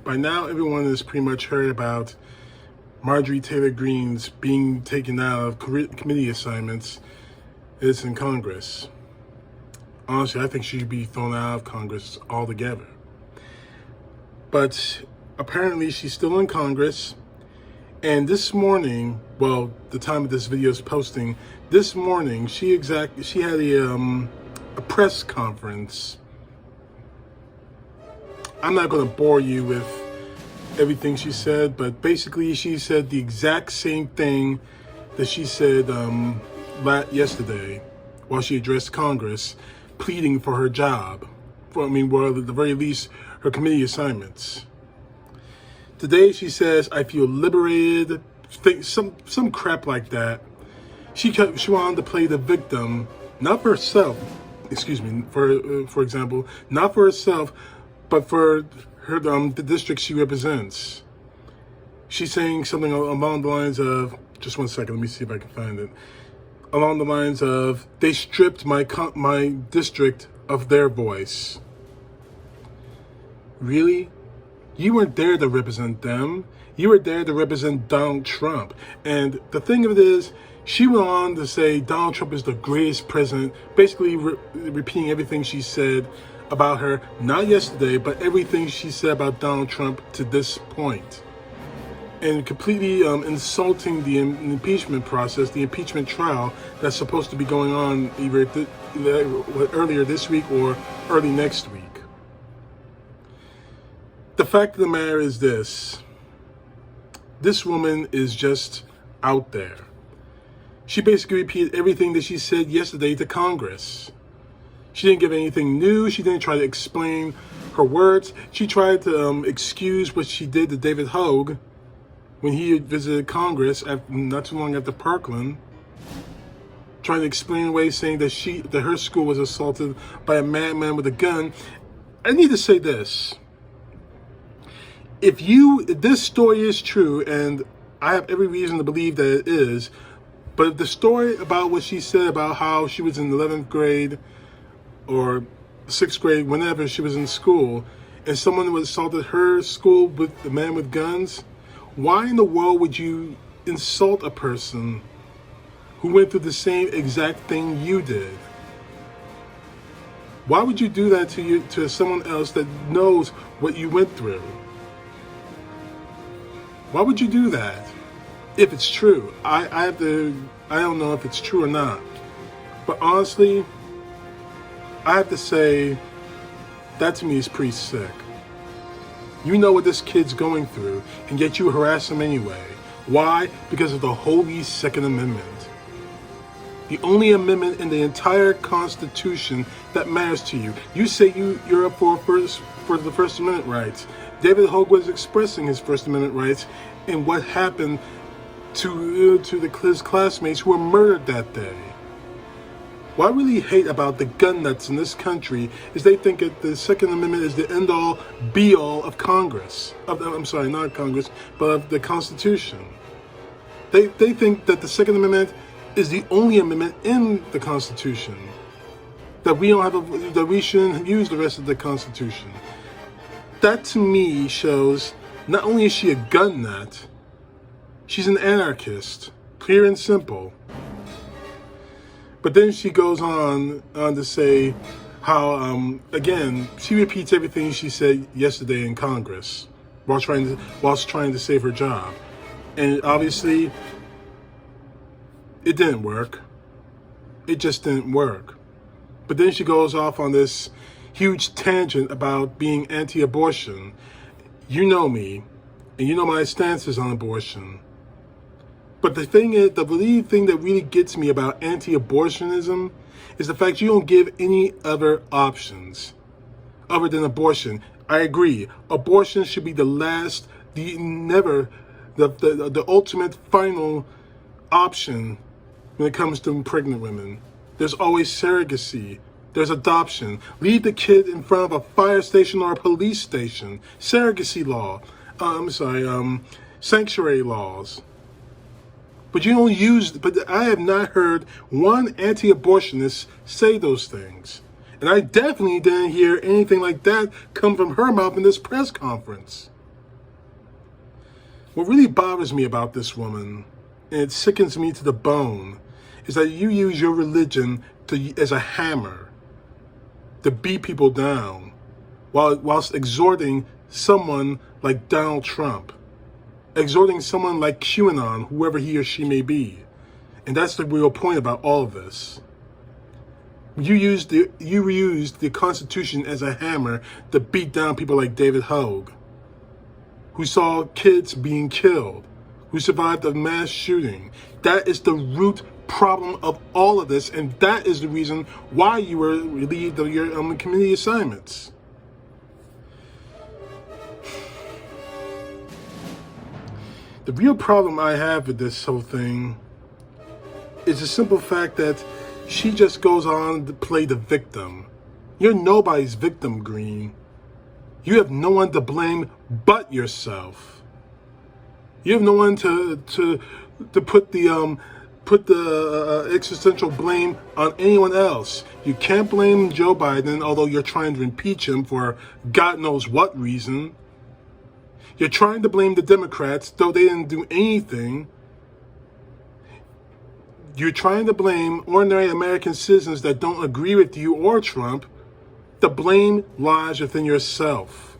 By now, everyone has pretty much heard about Marjorie Taylor Greene's being taken out of committee assignments is in Congress. Honestly, I think she should be thrown out of Congress altogether. But apparently she's still in Congress. And this morning, well, the time of this video is posting, this morning she had a press conference. I'm not going to bore you with everything she said, but basically she said the exact same thing that she said yesterday while she addressed Congress, pleading for her job, well, at the very least, her committee assignments. Today she says, "I feel liberated," some crap like that. She wanted to play the victim, not for herself. Excuse me, for example, not for herself, but for her the district she represents. She's saying something along the lines of, just one second, let me see if I can find it. Along the lines of, they stripped my district of their voice. Really? You weren't there to represent them. You were there to represent Donald Trump. And the thing of it is, she went on to say Donald Trump is the greatest president, basically repeating everything she said about her, not yesterday, but everything she said about Donald Trump to this point. And completely insulting the impeachment process, the impeachment trial that's supposed to be going on either earlier this week or early next week. The fact of the matter is this woman is just out there. She basically repeated everything that she said yesterday to Congress. She didn't give anything new. She didn't try to explain her words. She tried to excuse what she did to David Hogue when he visited Congress not too long after Parkland, trying to explain away, saying that her school was assaulted by a madman with a gun. I need to say this. If this story is true, and I have every reason to believe that it is, but if the story about what she said about how she was in 11th grade or 6th grade, whenever she was in school, and someone was assaulted her school with a man with guns, why in the world would you insult a person who went through the same exact thing you did? Why would you do that to someone else that knows what you went through? Why would you do that? If it's true, I don't know if it's true or not. But honestly, I have to say, that to me is pretty sick. You know what this kid's going through, and yet you harass him anyway. Why? Because of the holy Second Amendment. The only amendment in the entire Constitution that matters to you. You say you're up for the First Amendment rights. David Hogue was expressing his First Amendment rights and what happened to his classmates who were murdered that day. What I really hate about the gun nuts in this country is they think that the Second Amendment is the end-all, be-all of Congress. I'm sorry, not Congress, but of the Constitution. They think that the Second Amendment is the only amendment in the Constitution. That we shouldn't use the rest of the Constitution. That to me shows, not only is she a gun nut, she's an anarchist, clear and simple. But then she goes on to say how, again, she repeats everything she said yesterday in Congress whilst trying to save her job. And obviously, it didn't work. It just didn't work. But then she goes off on this huge tangent about being anti-abortion. You know me, and you know my stances on abortion. But the thing is, the thing that really gets me about anti-abortionism is the fact you don't give any other options other than abortion. I agree. Abortion should be the ultimate final option when it comes to pregnant women. There's always surrogacy. There's adoption. Leave the kid in front of a fire station or a police station. Surrogacy law. Sanctuary laws. But I have not heard one anti-abortionist say those things. And I definitely didn't hear anything like that come from her mouth in this press conference. What really bothers me about this woman, and it sickens me to the bone, is that you use your religion as a hammer to beat people down whilst exhorting someone like Donald Trump, exhorting someone like QAnon, whoever he or she may be. And that's the real point about all of this. You used the Constitution as a hammer to beat down people like David Hogue, who saw kids being killed, who survived a mass shooting. That is the root problem of all of this, and that is the reason why you were relieved of your committee assignments. The real problem I have with this whole thing is the simple fact that she just goes on to play the victim. You're nobody's victim, Greene. You have no one to blame but yourself. You have no one to put the existential blame on anyone else. You can't blame Joe Biden, although you're trying to impeach him for God knows what reason. You're trying to blame the Democrats, though they didn't do anything. You're trying to blame ordinary American citizens that don't agree with you or Trump. The blame lies within yourself.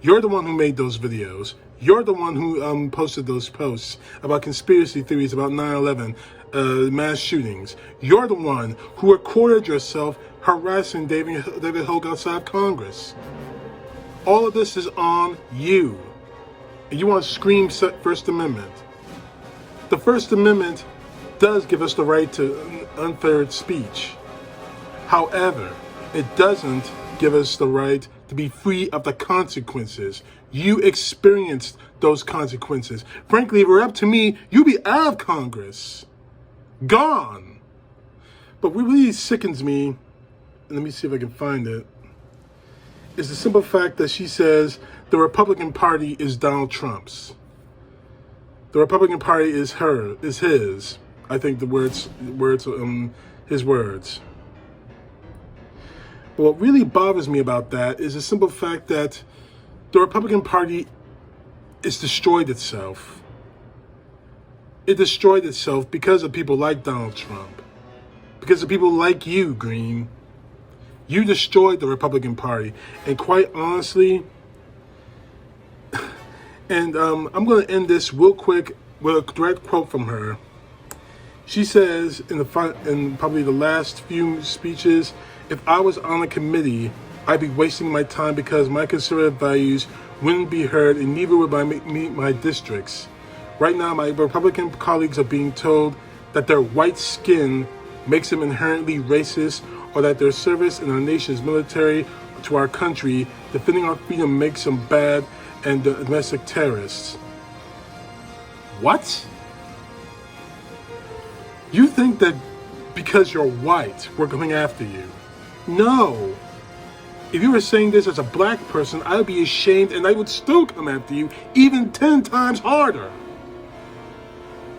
You're the one who made those videos. You're the one who posted those posts about conspiracy theories about 9/11, mass shootings. You're the one who recorded yourself harassing David Hogue outside of Congress. All of this is on you. And you want to scream First Amendment. The First Amendment does give us the right to unfair speech. However, it doesn't give us the right to be free of the consequences. You experienced those consequences. Frankly, if it were up to me, you'd be out of Congress. Gone. But what really sickens me, let me see if I can find it, is the simple fact that she says the Republican Party is Donald Trump's. The Republican Party is his. I think his words. But what really bothers me about that is the simple fact that the Republican Party has destroyed itself. It destroyed itself because of people like Donald Trump. Because of people like you, Greene. You destroyed the Republican Party. And quite honestly, and I'm going to end this real quick with a direct quote from her. She says in probably the last few speeches, if I was on a committee, I'd be wasting my time because my conservative values wouldn't be heard and neither would my districts. Right now, my Republican colleagues are being told that their white skin makes them inherently racist or that their service in our nation's military to our country, defending our freedom, makes them bad and domestic terrorists. What? You think that because you're white, we're coming after you? No. If you were saying this as a black person, I would be ashamed and I would still come after you even 10 times harder.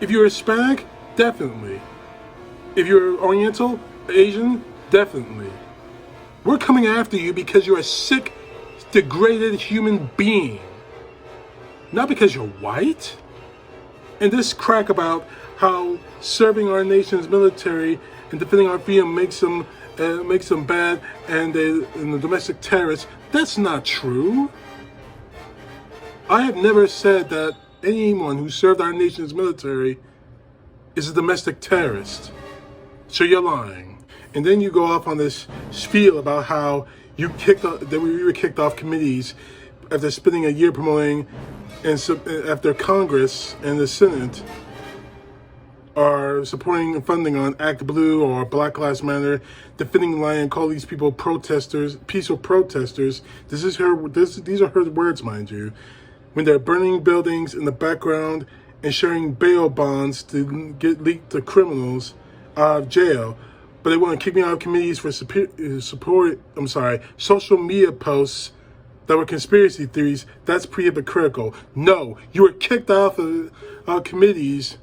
If you're Hispanic, definitely. If you're Oriental, Asian, definitely. We're coming after you because you're a sick, degraded human being. Not because you're white. And this crack about how serving our nation's military and defending our freedom makes them bad and the domestic terrorists, that's not true. I have never said that anyone who served our nation's military is a domestic terrorist. So you're lying. And then you go off on this spiel about how we were kicked off committees after spending a year promoting, and after Congress and the Senate are supporting and funding on Act Blue or Black Lives Matter, defending the line and call these people protesters, peaceful protesters. These are her words, mind you. When they're burning buildings in the background and sharing bail bonds to get leaked to criminals out of jail. But they want to kick me out of committees for social media posts that were conspiracy theories. That's pre-hypocritical. No, you were kicked off of committees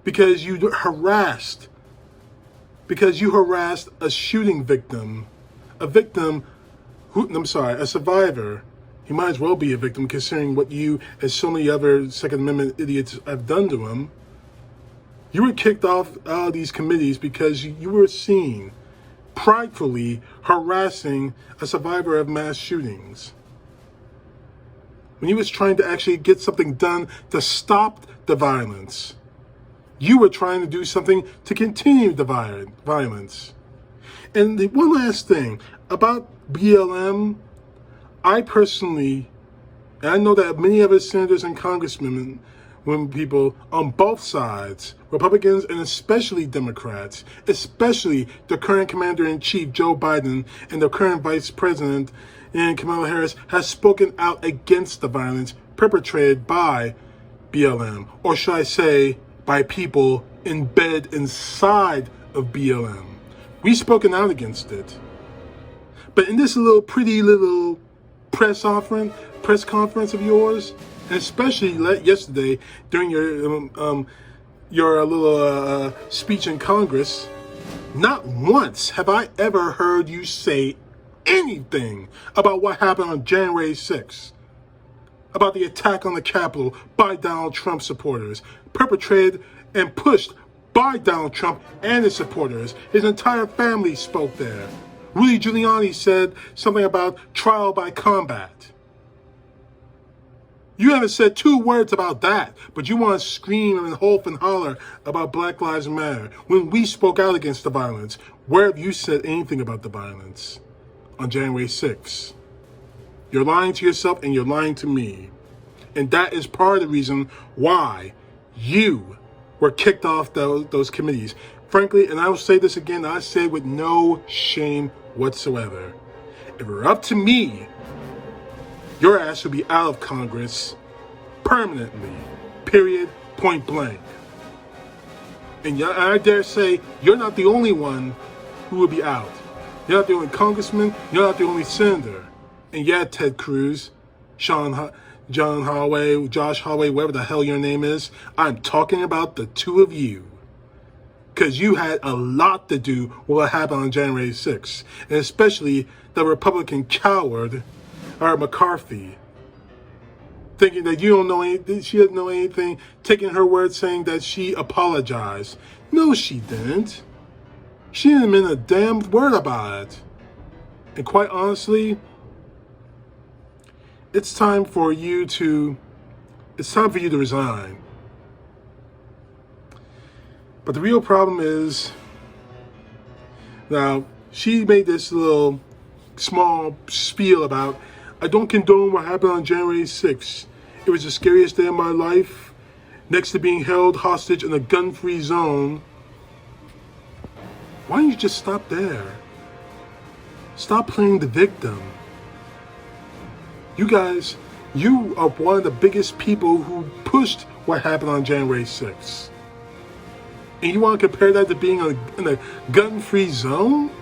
because you harassed a shooting victim, a survivor. He might as well be a victim, considering what you and so many other Second Amendment idiots have done to him. You were kicked off all these committees because you were seen pridefully harassing a survivor of mass shootings. When he was trying to actually get something done to stop the violence, you were trying to do something to continue the violence. And one last thing about BLM, I personally, and I know that many other senators and congressmen, when people on both sides, Republicans and especially Democrats, especially the current commander-in-chief, Joe Biden, and the current vice president, and Kamala Harris, has spoken out against the violence perpetrated by BLM, or should I say, by people embedded inside of BLM. We've spoken out against it. But in this pretty little press conference of yours, and especially yesterday during your little speech in Congress, not once have I ever heard you say anything about what happened on January 6th, about the attack on the Capitol by Donald Trump supporters, perpetrated and pushed by Donald Trump and his supporters. His entire family spoke there. Rudy Giuliani said something about trial by combat. You haven't said 2 words about that, but you want to scream and hope and holler about Black Lives Matter. When we spoke out against the violence, where have you said anything about the violence on January 6th? You're lying to yourself and you're lying to me. And that is part of the reason why you were kicked off those committees. Frankly, and I will say this again, I say it with no shame whatsoever. If it were up to me, your ass would be out of Congress permanently, period, point blank. And I dare say, you're not the only one who will be out. You're not the only congressman, you're not the only senator. And yeah, Ted Cruz, John Holloway, Josh Holloway, whatever the hell your name is, I'm talking about the 2 of you. Because you had a lot to do with what happened on January 6th. And especially the Republican coward, McCarthy, thinking that you don't know anything, she doesn't know anything, taking her word saying that she apologized. No, she didn't. She didn't mean a damn word about it. And quite honestly, it's time for you to resign. But the real problem is, now, she made this little small spiel about, I don't condone what happened on January 6th. It was the scariest day of my life, next to being held hostage in a gun-free zone. Why don't you just stop there? Stop playing the victim. You guys, you are one of the biggest people who pushed what happened on January 6th. And you want to compare that to being in a gun-free zone?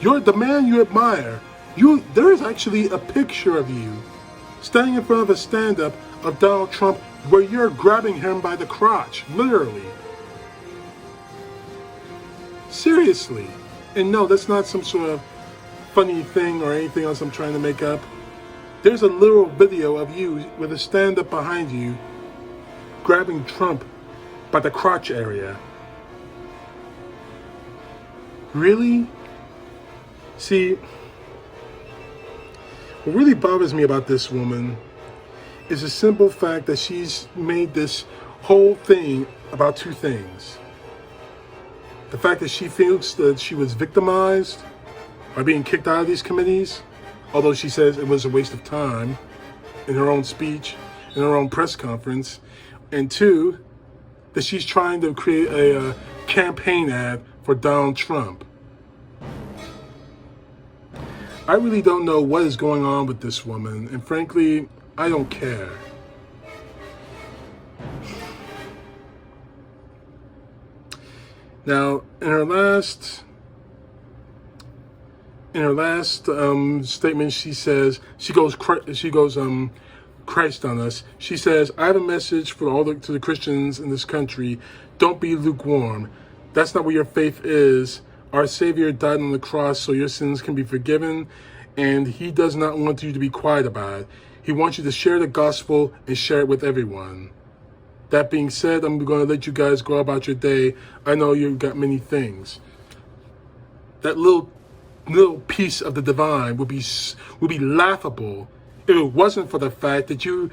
You're the man you admire. There is actually a picture of you standing in front of a stand-up of Donald Trump where you're grabbing him by the crotch, literally. Seriously. And no, that's not some sort of funny thing or anything else I'm trying to make up. There's a literal video of you with a stand-up behind you grabbing Trump by the crotch area. Really? See, what really bothers me about this woman is the simple fact that she's made this whole thing about 2 things. The fact that she thinks that she was victimized by being kicked out of these committees, although she says it was a waste of time in her own speech, in her own press conference. And 2, that she's trying to create a campaign ad for Donald Trump. I really don't know what is going on with this woman, and frankly, I don't care. Now, in her last statement, she goes Christ on us. She says, I have a message for to the Christians in this country. Don't be lukewarm. That's not what your faith is. Our Savior died on the cross so your sins can be forgiven. and he does not want you to be quiet about it. He wants you to share the gospel and share it with everyone. That being said, I'm going to let you guys go about your day. I know you've got many things. That little piece of the divine would be laughable if it wasn't for the fact that you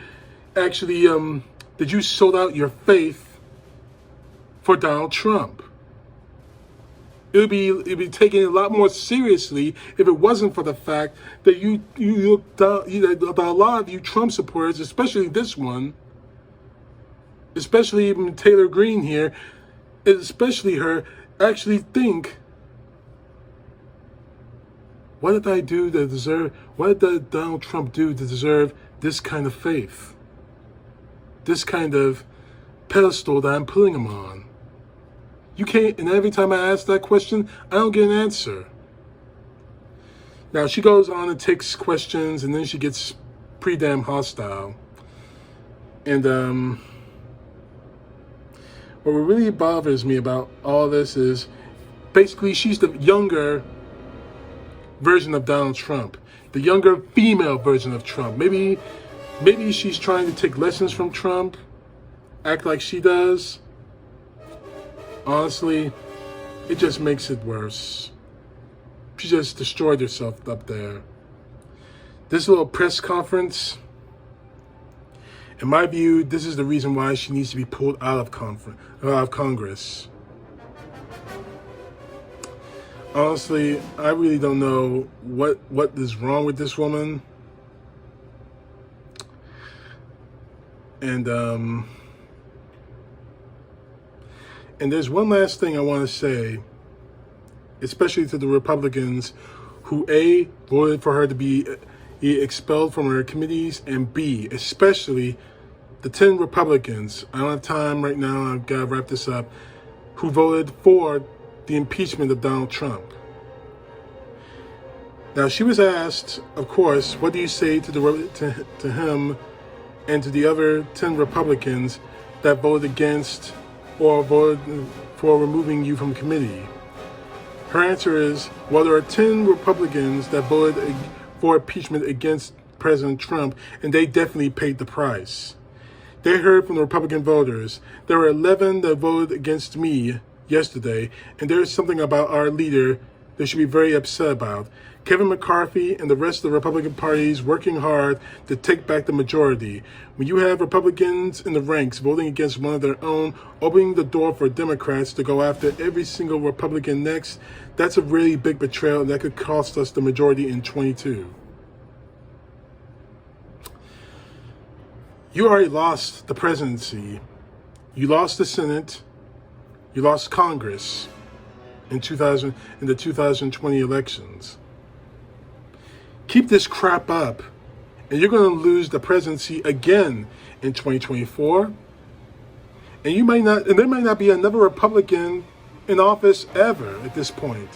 actually that you sold out your faith for Donald Trump. It'd be taken a lot more seriously if it wasn't for the fact that you looked down, about a lot of you Trump supporters, especially this one, especially even Taylor Greene here, especially her, actually think, what did I do to deserve, what did Donald Trump do to deserve this kind of faith? This kind of pedestal that I'm putting him on? You can't, and every time I ask that question, I don't get an answer. Now, she goes on and takes questions, and then she gets pretty damn hostile. And what really bothers me about all this is, basically, she's the younger version of Donald Trump, the younger female version of Trump. Maybe she's trying to take lessons from Trump, act like she does. Honestly, it just makes it worse. She just destroyed herself up there. This little press conference, in my view, this is the reason why she needs to be pulled out of Congress. Honestly, I really don't know what is wrong with this woman. And there's one last thing I want to say, especially to the Republicans who A, voted for her to be expelled from her committees, and B, especially the 10 Republicans, I don't have time right now, I've got to wrap this up, who voted for the impeachment of Donald Trump. Now, she was asked, of course, what do you say to him and to the other 10 Republicans that voted against or voted for removing you from committee? Her answer is, well, there are 10 Republicans that voted for impeachment against President Trump, and they definitely paid the price. They heard from the Republican voters. There were 11 that voted against me yesterday, and there's something about our leader they should be very upset about. Kevin McCarthy and the rest of the Republican Party is working hard to take back the majority. When you have Republicans in the ranks voting against one of their own, opening the door for Democrats to go after every single Republican next, that's a really big betrayal, and that could cost us the majority in 22. You already lost the presidency. You lost the Senate. You lost Congress in the 2020 elections. Keep this crap up, and you're going to lose the presidency again in 2024. And there might not be another Republican in office ever at this point.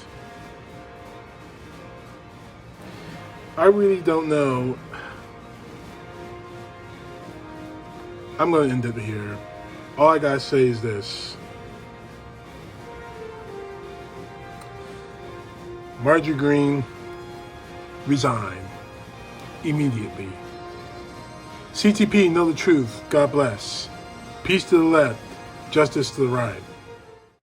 I really don't know. I'm going to end it here. All I got to say is this. Marjorie Greene, resign immediately. CTP, know the truth. God bless. Peace to the left, justice to the right.